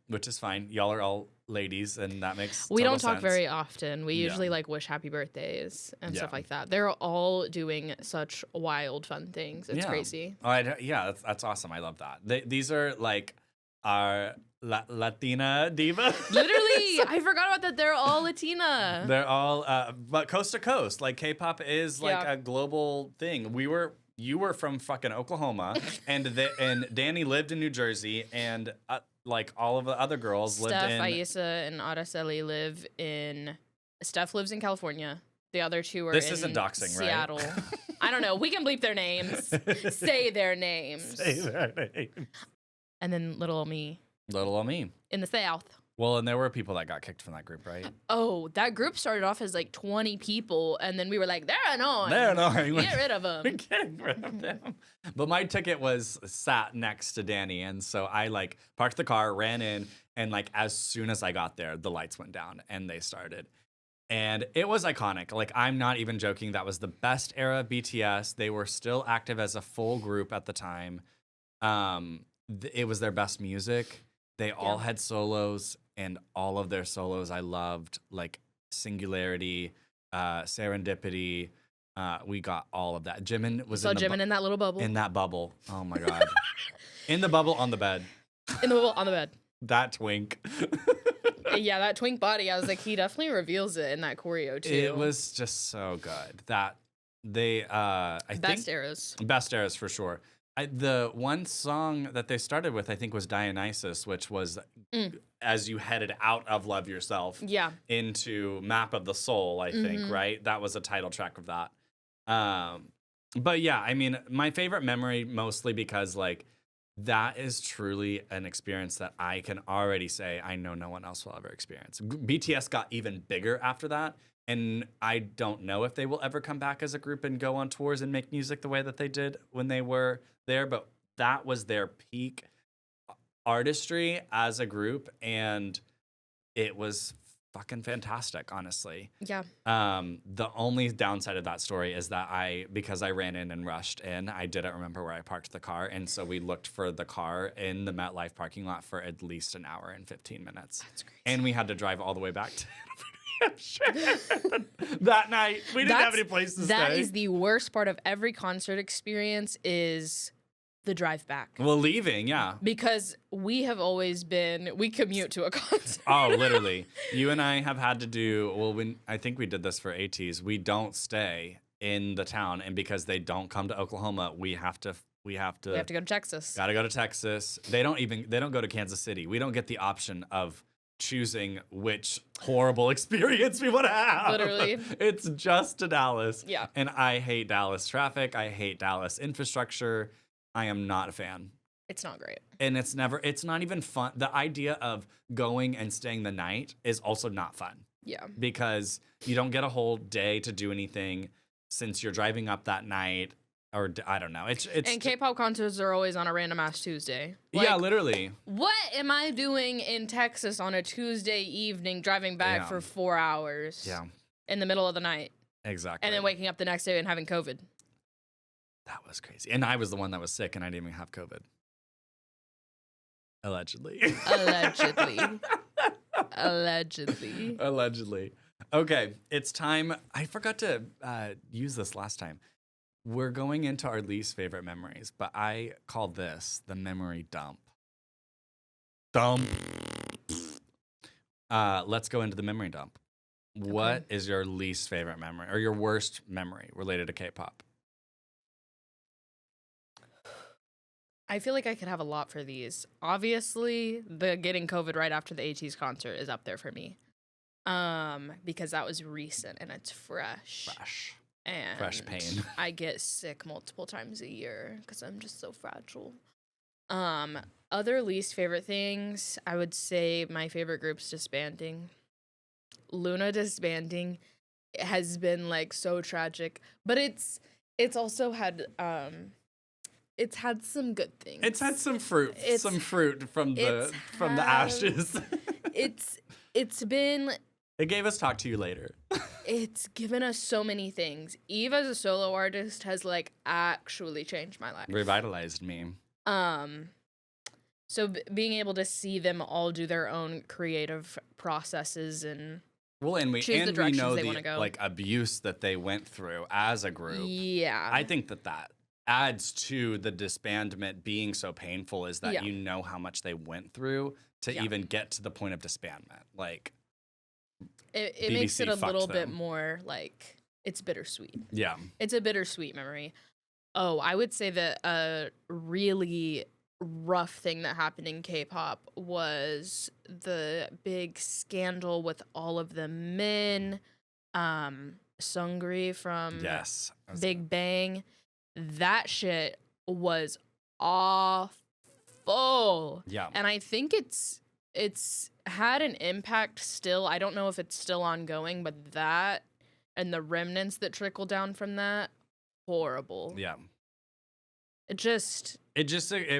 which is fine. Y'all are all ladies, and that makes We don't talk sense. very often. We usually like wish happy birthdays and stuff like that. They're all doing such wild, fun things. It's crazy. That's awesome. I love that. These are like our Latina divas. Literally, I forgot about that. They're all Latina. They're all, but coast to coast. Like K-pop is like a global thing. You were from fucking Oklahoma, and Danny lived in New Jersey, and like all of the other girls lived in. Aisa, and Araceli live in. Steph lives in California. The other 2 are This in isn't doxing, Seattle. right? I don't know. We can bleep their names. Say their names. Say their names. And then little old me. Little old me. In the South. Well, and there were people that got kicked from that group, right? Oh, that group started off as like 20 people, and then we were like, they're annoying. They're annoying. Get rid of them. Getting rid of them. But my ticket was sat next to Danny, and so I like parked the car, ran in, and like as soon as I got there, the lights went down and they started. And it was iconic. Like, I'm not even joking. That was the best era of BTS. They were still active as a full group at the time. It was their best music. They all had solos, and all of their solos I loved, like Singularity, Serendipity. We got all of that. Jimin was Jimin in that little bubble. In that bubble. Oh my God. In the bubble on the bed. In the bubble on the bed. That twink. Yeah, that twink body. I was like, he definitely reveals it in that choreo too. It was just so good. That they Best eras for sure. The one song that they started with, I think, was Dionysus, which was as you headed out of Love Yourself into Map of the Soul, I think, right? That was a title track of that. But yeah, I mean, my favorite memory mostly because, like, that is truly an experience that I can already say I know no one else will ever experience. BTS got even bigger after that, and I don't know if they will ever come back as a group and go on tours and make music the way that they did when they were there, but that was their peak artistry as a group, and it was fucking fantastic, honestly. Yeah. The only downside of that story is that because I ran in and rushed in, I didn't remember where I parked the car, and so we looked for the car in the MetLife parking lot for at least an hour and 15 minutes. That's crazy. And we had to drive all the way back to that night. We didn't have any place to stay. That is the worst part of every concert experience is the drive back. Well, leaving, yeah. Because we commute to a concert. Oh, literally. You and I have had to do, I think we did this for ATs. We don't stay in the town, and because they don't come to Oklahoma, we have to go to Texas. Gotta go to Texas. They don't go to Kansas City. We don't get the option of choosing which horrible experience we want to have. Literally. It's just to Dallas. Yeah. And I hate Dallas traffic. I hate Dallas infrastructure. I am not a fan. It's not great. And it's not even fun. The idea of going and staying the night is also not fun. Yeah. Because you don't get a whole day to do anything since you're driving up that night. Or I don't know. It's and K-pop concerts are always on a random ass Tuesday. Yeah, literally. What am I doing in Texas on a Tuesday evening, driving back for 4 hours? Yeah. In the middle of the night. Exactly. And then waking up the next day and having COVID. That was crazy. And I was the one that was sick, and I didn't even have COVID. Allegedly. Allegedly. Okay, it's time. I forgot to use this last time. We're going into our least favorite memories, but I call this the memory dump. Let's go into the memory dump. Okay. What is your least favorite memory or your worst memory related to K-pop? I feel like I could have a lot for these. Obviously, the getting COVID right after the ATEEZ concert is up there for me. Because that was recent and it's fresh. And fresh pain. I get sick multiple times a year because I'm just so fragile. Other least favorite things, I would say my favorite group's disbanding. Luna disbanding has been like so tragic, but it's also had it's had some good things. It's had some fruit, from the ashes. it's been. It gave us Talk to You Later. It's given us so many things. Eve as a solo artist has like actually changed my life. Revitalized me. So being able to see them all do their own creative processes and we know the like abuse that they went through as a group. Yeah. I think that adds to the disbandment being so painful is that you know how much they went through to even get to the point of disbandment. Like it makes it a little bit more like it's bittersweet. Yeah. It's a bittersweet memory. Oh, I would say that a really rough thing that happened in K-pop was the big scandal with all of the men. Seungri from Big Bang. That shit was awful. Yeah. And I think it's had an impact still. I don't know if it's still ongoing, but that and the remnants that trickle down from that, horrible. Yeah. It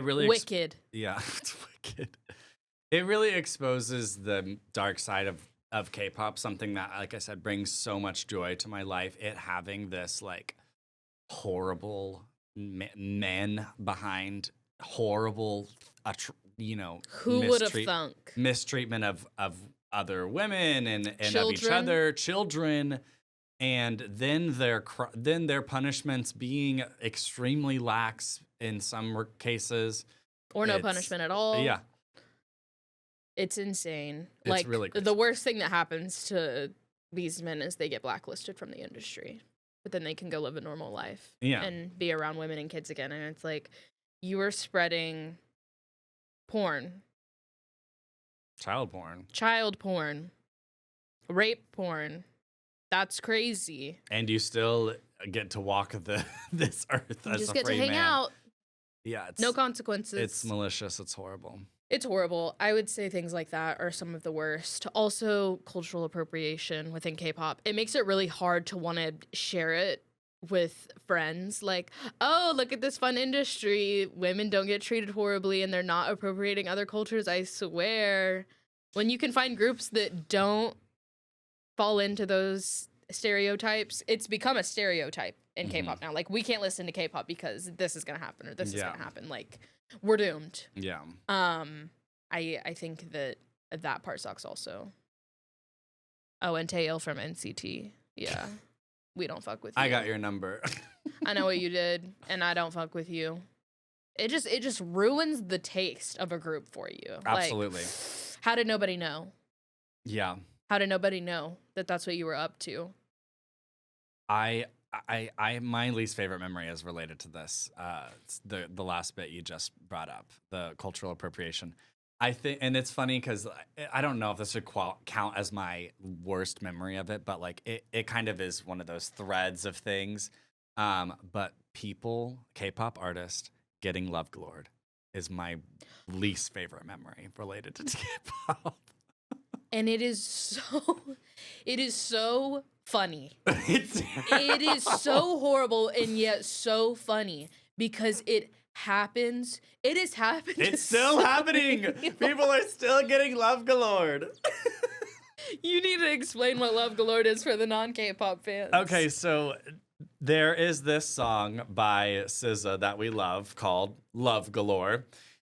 really wicked. Yeah, it's wicked. It really exposes the dark side of K-pop, something that, like I said, brings so much joy to my life. It having this like horrible men behind horrible, who would have thunk mistreatment of other women and of each other, children. And then their punishments being extremely lax in some cases. Or no punishment at all. Yeah. It's insane. It's like, really crazy. The worst thing that happens to these men is they get blacklisted from the industry. But then they can go live a normal life. Yeah. And be around women and kids again. And it's like, you are spreading porn. Child porn. Rape porn. That's crazy. And you still get to walk this earth you as just a get free to hang man. out. Yeah, no consequences. It's malicious. It's horrible. It's horrible. I would say things like that are some of the worst. Also, cultural appropriation within K-pop. It makes it really hard to want to share it with friends. Like, oh, look at this fun industry. Women don't get treated horribly and they're not appropriating other cultures, I swear. When you can find groups that don't fall into those stereotypes, it's become a stereotype in K-pop now. Like, we can't listen to K-pop because this is gonna happen or this is gonna happen. Like, we're doomed. Yeah. I think that part sucks also. Oh, and Taeyil from NCT. Yeah. We don't fuck with you. I got your number. I know what you did, and I don't fuck with you. it just ruins the taste of a group for you. Absolutely. Like, how did nobody know? Yeah. How did nobody know that that's what you were up to? My least favorite memory is related to this. It's the last bit you just brought up, the cultural appropriation. I think, and it's funny because I don't know if this would count as my worst memory of it, but like it kind of is one of those threads of things. But people, K-pop artists getting love galored is my least favorite memory related to K-pop. And it is so funny. It is so horrible and yet so funny because it happens. It is happening. It's still happening. People are still getting love galored. You need to explain what love galored is for the non-K-pop fans. Okay, so there is this song by SZA that we love called Love Galore.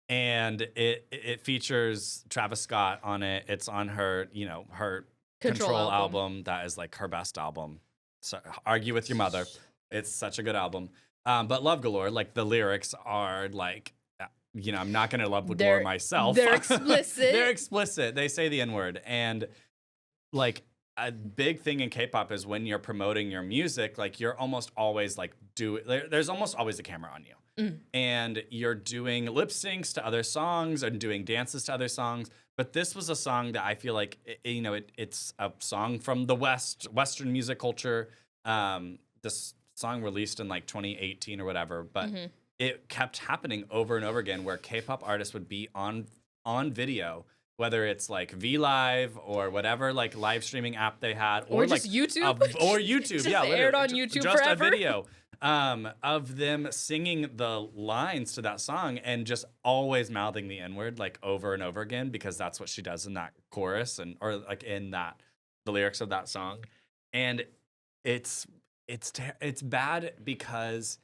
And it features Travis Scott on it. It's on her, her Control album. That is like her best album. So Argue With Your Mother. It's such a good album. But Love Galore, like the lyrics are like, I'm not going to love galore myself. They're explicit. They're explicit. They say the N-word. And like a big thing in K-pop is when you're promoting your music, like you're almost always like there's almost always a camera on you. And you're doing lip syncs to other songs and doing dances to other songs. But this was a song that I feel like, it's a song from the Western music culture. This song released in like 2018 or whatever. But it kept happening over and over again where K-pop artists would be on video, whether it's like V Live or whatever like live streaming app they had. Or like just YouTube. Or YouTube, just aired on YouTube just forever. a video. Of them singing the lines to that song and just always mouthing the N-word like over and over again because that's what she does in that chorus or like in the lyrics of that song. And it's bad because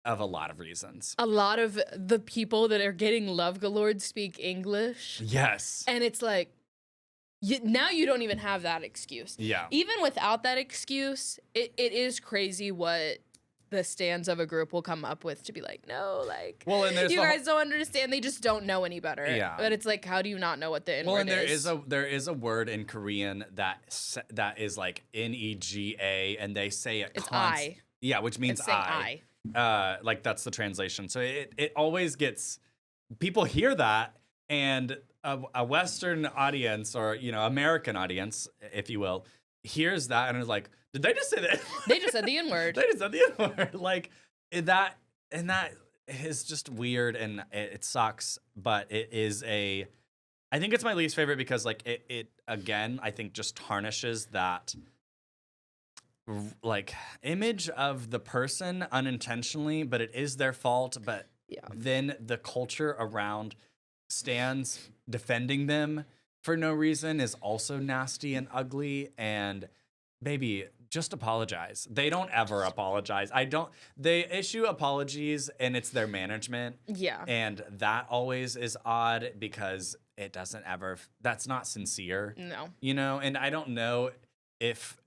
of a lot of reasons. A lot of the people that are getting love galored speak English. Yes. And it's like, now you don't even have that excuse. Yeah. Even without that excuse, it is crazy what the stands of a group will come up with to be like, no, like, well, and you guys don't understand. They just don't know any better. Yeah. But it's like, how do you not know what the N-word is? Well, and there is a word in Korean that is like N-E-G-A, and they say it. It's I. Yeah, which means it's saying I. Like that's the translation. So it always gets people hear that, and a Western audience or American audience, if you will, hears that and is like, did they just say that? They just said the N-word. They just said the N-word. Like that is just weird and it sucks. But it is I think it's my least favorite because like it again, I think just tarnishes that like image of the person unintentionally, but it is their fault. But then the culture around stands defending them for no reason is also nasty and ugly. And baby, just apologize. They don't ever apologize. They issue apologies and it's their management. Yeah. And that always is odd because it doesn't ever, that's not sincere. No. And I don't know if,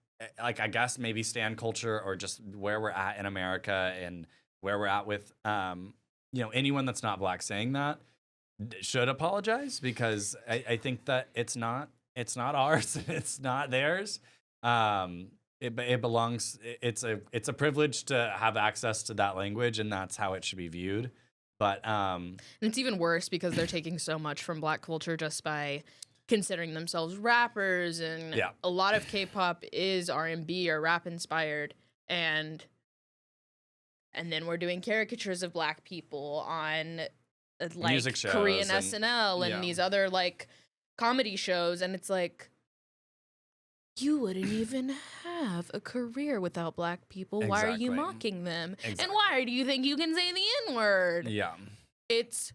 like, I guess maybe stan culture or just where we're at in America and where we're at with, anyone that's not Black saying that should apologize because I think that it's not ours. It's not theirs. It belongs. It's a privilege to have access to that language, and that's how it should be viewed. But and it's even worse because they're taking so much from Black culture just by considering themselves rappers, and a lot of K-pop is R&B or rap inspired, and then we're doing caricatures of Black people on like music shows Korean SNL and these other like comedy shows, and it's like, you wouldn't even have a career without Black people. Why are you mocking them? And why do you think you can say the N-word? Yeah. It's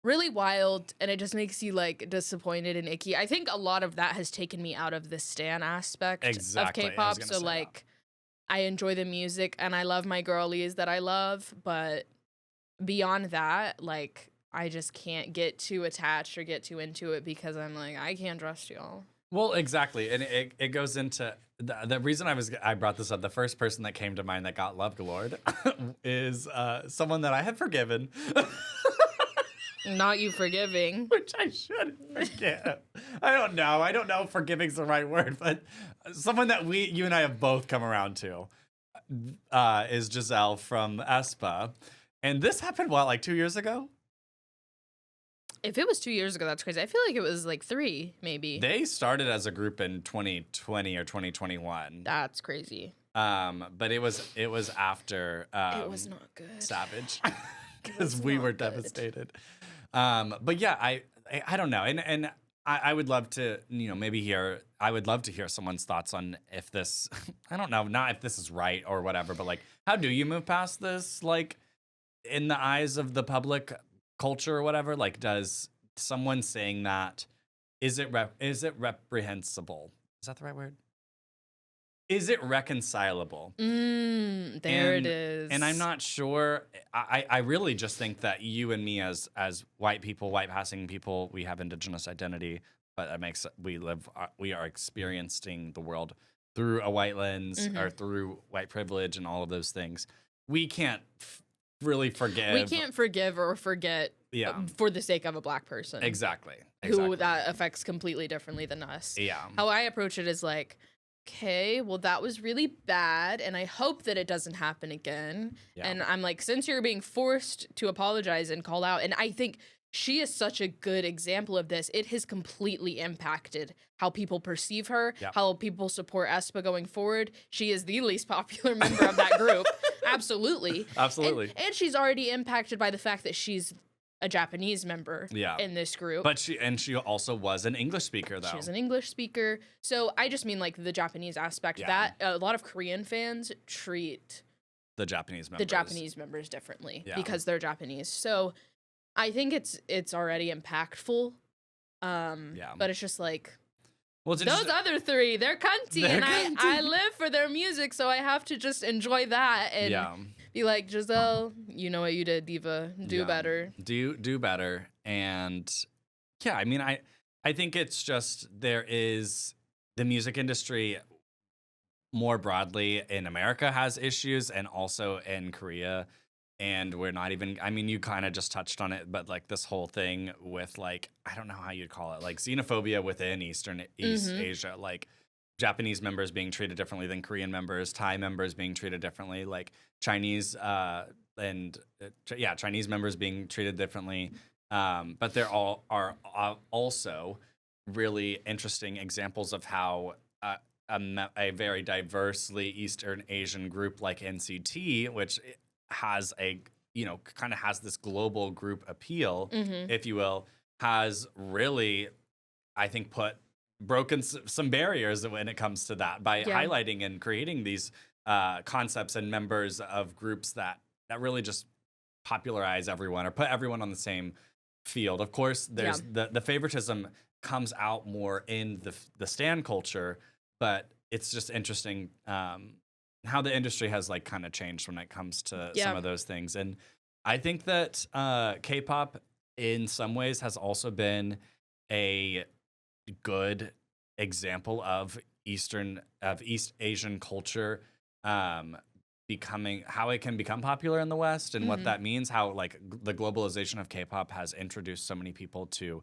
really wild, and it just makes you like disappointed and icky. I think a lot of that has taken me out of the stan aspect of K-pop. So like I enjoy the music and I love my girlies that I love, but beyond that, like I just can't get too attached or get too into it because I'm like, I can't trust y'all. Well, exactly, and it goes into the reason I brought this up. The first person that came to mind that got love galore is someone that I have forgiven, Not you forgiving. which I should forgive. I don't know. I don't know if forgiving's the right word, but someone that you and I have both come around to is Giselle from aespa, and this happened like 2 years ago. If it was 2 years ago, that's crazy. I feel like it was like 3, maybe. They started as a group in 2020 or 2021. That's crazy. But it was after It was not good. Savage, because we were devastated. But yeah, I don't know, and I would love to I would love to hear someone's thoughts on if this I don't know, not if this is right or whatever, but like how do you move past this, like in the eyes of the public culture or whatever? Like, does someone saying that, is it reprehensible? Is that the right word? Is it reconcilable? It is. And I'm not sure. I really just think that you and me as white people, white passing people, we have indigenous identity, but that makes we are experiencing the world through a white lens or through white privilege and all of those things. We can't really forgive. We can't forgive or forget for the sake of a black person. Exactly. Who that affects completely differently than us. Yeah. How I approach it is like, okay, well, that was really bad, and I hope that it doesn't happen again. Yeah. And I'm like, since you're being forced to apologize and call out, and I think she is such a good example of this. It has completely impacted how people perceive her, how people support aespa going forward. She is the least popular member of that group. Absolutely. Absolutely. And she's already impacted by the fact that she's a Japanese member in this group. But she also was an English speaker, though. She was an English speaker. So I just mean like the Japanese aspect. That a lot of Korean fans treat the Japanese members differently because they're Japanese. So I think it's already impactful. But it's just like, well, those other 3, they're cunty, and I live for their music, so I have to just enjoy that and be like, Giselle, you know what you did, diva. Do better. Do better. And yeah, I mean, I think it's just there is the music industry more broadly in America has issues, and also in Korea. And we're not even, I mean, you kind of just touched on it, but like this whole thing with like, I don't know how you'd call it, like xenophobia within East Asia, like Japanese members being treated differently than Korean members, Thai members being treated differently, like Chinese Chinese members being treated differently. But there are also really interesting examples of how a very diversely Eastern Asian group like NCT, which has kind of has this global group appeal, if you will, has really, I think, broken some barriers when it comes to that by highlighting and creating these concepts and members of groups that really just popularize everyone or put everyone on the same field. Of course, there's the favoritism comes out more in the stan culture, but it's just interesting how the industry has like kind of changed when it comes to some of those things. And I think that K-pop in some ways has also been a good example of East Asian culture becoming, how it can become popular in the West and what that means, how like the globalization of K-pop has introduced so many people to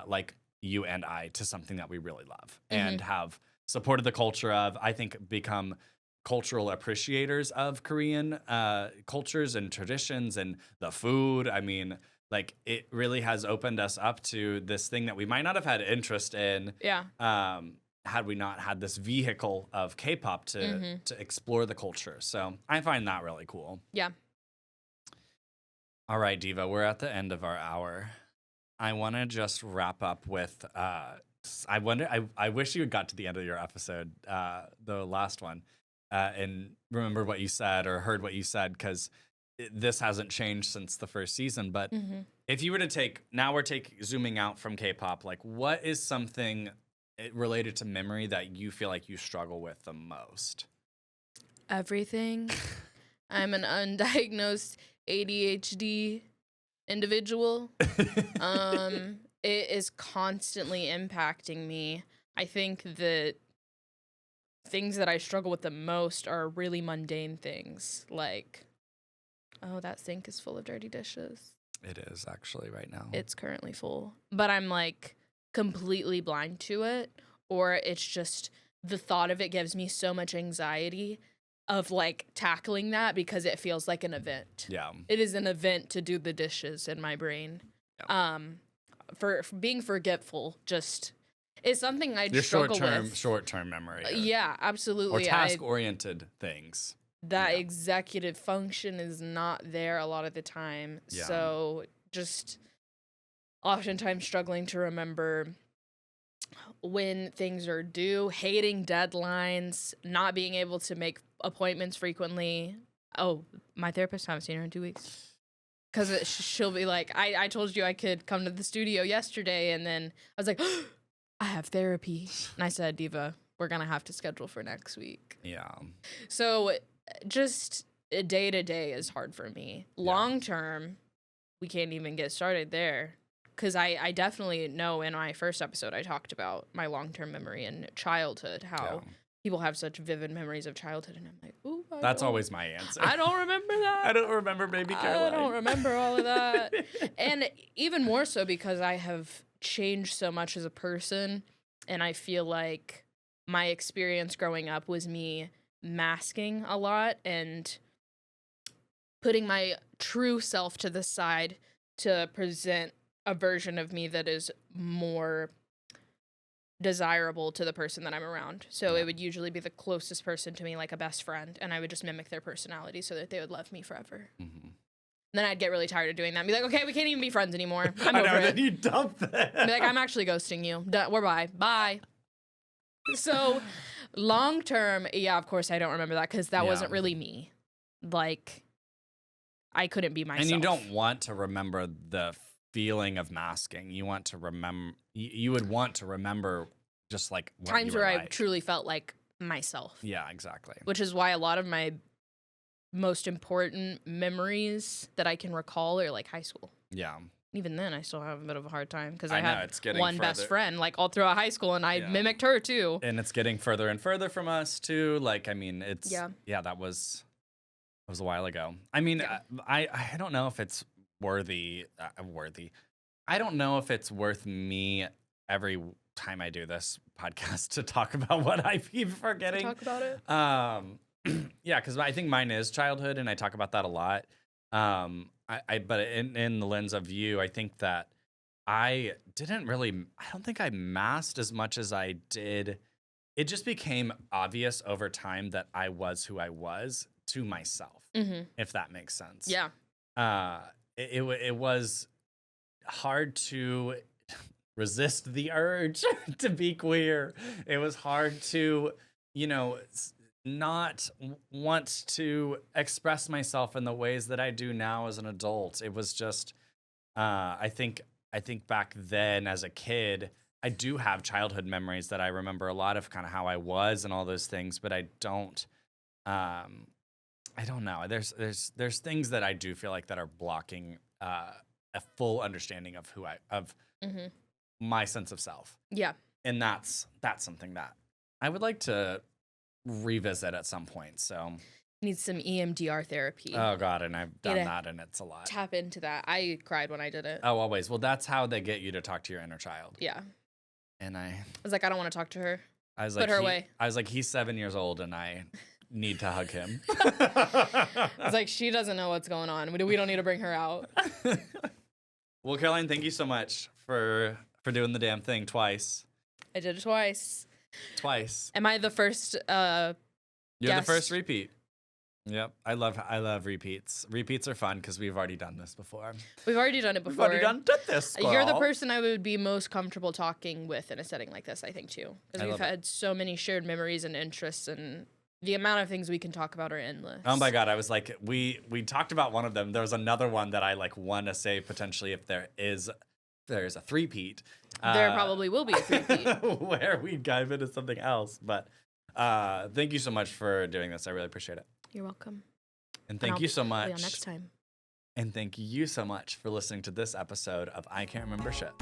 like you and I to something that we really love and have supported the culture of, I think, become cultural appreciators of Korean cultures and traditions and the food. I mean, like it really has opened us up to this thing that we might not have had interest in had we not had this vehicle of K-pop to explore the culture. So I find that really cool. Yeah. All right, Diva, we're at the end of our hour. I want to just wrap up with I wish you had got to the end of your episode, the last one. And remember what you said or heard what you said, because this hasn't changed since the first season. But if you were to zooming out from K-pop, like what is something related to memory that you feel like you struggle with the most? Everything. I'm an undiagnosed ADHD individual. It is constantly impacting me. I think that things that I struggle with the most are really mundane things, like, oh, that sink is full of dirty dishes. It is actually right now. It's currently full. But I'm like completely blind to it, or it's just the thought of it gives me so much anxiety of like tackling that because it feels like an event. Yeah. It is an event to do the dishes in my brain. Yeah. For being forgetful just is something I Your struggle with. short-term memory. Yeah, absolutely. Or task-oriented things. That executive function is not there a lot of the time. Yeah. So just oftentimes struggling to remember when things are due, hating deadlines, not being able to make appointments frequently. Oh, my therapist, I haven't seen her in 2 weeks. Because she'll be like, I told you I could come to the studio yesterday, and then I was like, I have therapy. And I said, Diva, we're going to have to schedule for next week. Yeah. So just day to day is hard for me. Long term, we can't even get started there. Because I definitely know in my first episode, I talked about my long-term memory in childhood, how people have such vivid memories of childhood. And I'm like, ooh. That's always my answer. I don't remember that. I don't remember baby Caroline. I don't remember all of that. And even more so because I have changed so much as a person. And I feel like my experience growing up was me masking a lot and putting my true self to the side to present a version of me that is more desirable to the person that I'm around. So it would usually be the closest person to me, like a best friend, and I would just mimic their personality so that they would love me forever. Mm-hmm. Then I'd get really tired of doing that and be like, okay, we can't even be friends anymore. I'm over it. Then you dump that. Be like, I'm actually ghosting you. We're bye. So long term, yeah, of course I don't remember that because that wasn't really me. Like, I couldn't be myself. And you don't want to remember the feeling of masking. You want to remember. You would want to remember just like what times you were where like. I truly felt like myself. Yeah, exactly. Which is why a lot of my most important memories that I can recall are like high school. Yeah. Even then, I still have a bit of a hard time because I I had one best friend like all throughout high school, and I mimicked her too. And it's getting further and further from us too. Like, I mean, it's that was a while ago. I mean, I don't know if it's worthy. I don't know if it's worth me every time I do this podcast to talk about what I keep forgetting. To talk about it. Yeah, because I think mine is childhood, and I talk about that a lot. But in the lens of you, I think that I don't think I masked as much as I did. It just became obvious over time that I was who I was to myself, if that makes sense. Yeah. It was hard to resist the urge to be queer. It was hard to, not want to express myself in the ways that I do now as an adult. It was just, I think back then as a kid, I do have childhood memories that I remember a lot of kind of how I was and all those things, but I don't know. There's things that I do feel like that are blocking a full understanding of my sense of self. Yeah. And that's something that I would like to revisit at some point. So need some EMDR therapy. Oh God, and I've done that, and it's a lot. Tap into that. I cried when I did it. Oh, always. Well, that's how they get you to talk to your inner child. Yeah. And I was like, I don't want to talk to her. I was Put like, her away. I was like, he's 7 years old, and I need to hug him. I was like, she doesn't know what's going on. We don't need to bring her out. Well, Caroline, thank you so much for doing the damn thing twice. I did it twice. Am I the first You're guest? the first repeat. Yep. I love repeats. Repeats are fun because we've already done this before. We've already done it before. We've already done this, girl. You're the person I would be most comfortable talking with in a setting like this, I think, too. Because we've had so many shared memories and interests, and the amount of things we can talk about are endless. Oh my God. I was like, we talked about one of them. There was another one that I want to say potentially if there's a three-peat. There probably will be a three-peat. Where we dive into something else. But thank you so much for doing this. I really appreciate it. You're welcome. And thank you so much. See you next time. And thank you so much for listening to this episode of I Can't Remember Shit.